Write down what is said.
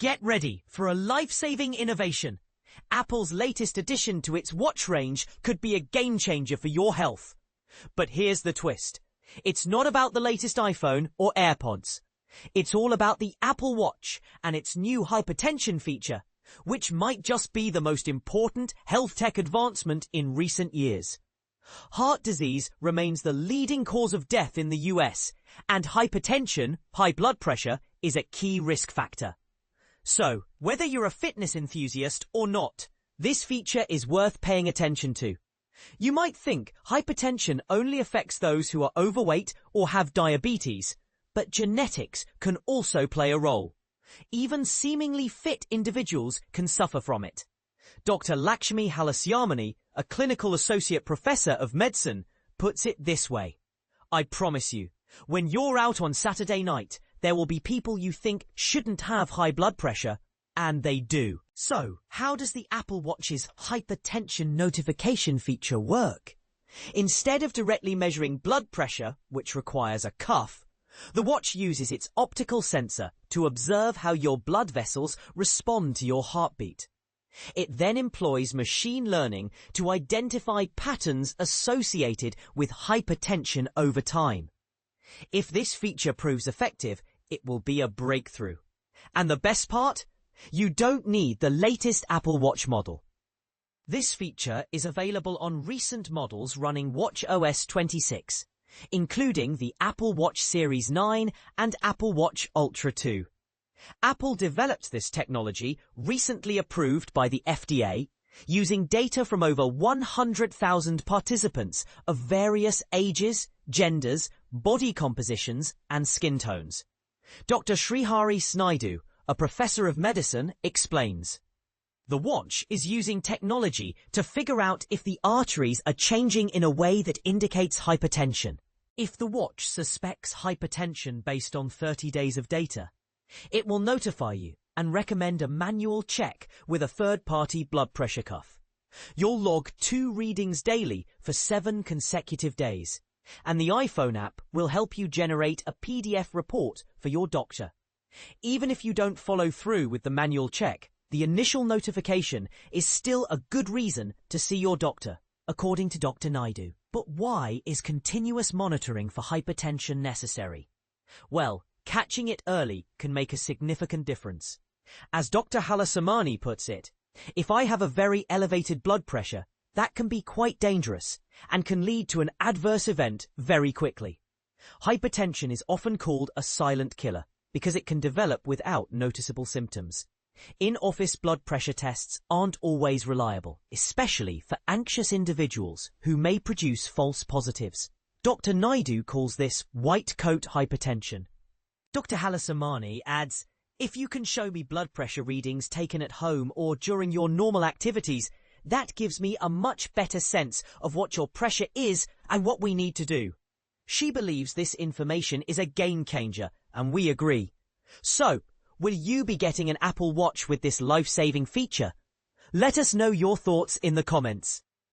Get ready for a life-saving innovation. Apple's latest addition to its watch range could be a game changer for your health. But here's the twist. It's not about the latest iPhone or AirPods. It's all about the Apple Watch and its new hypertension feature, which might just be the most important health tech advancement in recent years. Heart disease remains the leading cause of death in the US, and hypertension, high blood pressure, is a key risk factor. So, whether you're a fitness enthusiast or not, this feature is worth paying attention to. You might think hypertension only affects those who are overweight or have diabetes, but genetics can also play a role. Even seemingly fit individuals can suffer from it. Dr. Lakshmi Halasyamani, a clinical associate professor of medicine, puts it this way. I promise you, when you're out on Saturday night, there will be people you think shouldn't have high blood pressure, and they do. So, how does the Apple Watch's hypertension notification feature work? Instead of directly measuring blood pressure, which requires a cuff, the watch uses its optical sensor to observe how your blood vessels respond to your heartbeat. It then employs machine learning to identify patterns associated with hypertension over time. If this feature proves effective, it will be a breakthrough. And the best part? You don't need the latest Apple Watch model. This feature is available on recent models running watchOS 26, including the Apple Watch Series 9 and Apple Watch Ultra 2. Apple developed this technology, recently approved by the FDA, using data from over 100,000 participants of various ages, genders, body compositions, and skin tones. Dr. Srihari Snaidu, a professor of medicine, explains. The watch is using technology to figure out if the arteries are changing in a way that indicates hypertension. If the watch suspects hypertension based on 30 days of data, it will notify you and recommend a manual check with a third-party blood pressure cuff. You'll log 2 readings daily for 7 consecutive days, and the iPhone app will help you generate a PDF report for your doctor. Even if you don't follow through with the manual check, the initial notification is still a good reason to see your doctor, according to Dr. Naidu. But why is continuous monitoring for hypertension necessary? Well, catching it early can make a significant difference. As Dr. Halasamani puts it, if I have a very elevated blood pressure, that can be quite dangerous and can lead to an adverse event very quickly. Hypertension is often called a silent killer because it can develop without noticeable symptoms. In-office blood pressure tests aren't always reliable, especially for anxious individuals who may produce false positives. Dr. Naidu calls this white coat hypertension. Dr. Halasamani adds, if you can show me blood pressure readings taken at home or during your normal activities, that gives me a much better sense of what your pressure is and what we need to do. She believes this information is a game changer, and we agree. So, will you be getting an Apple Watch with this life-saving feature? Let us know your thoughts in the comments.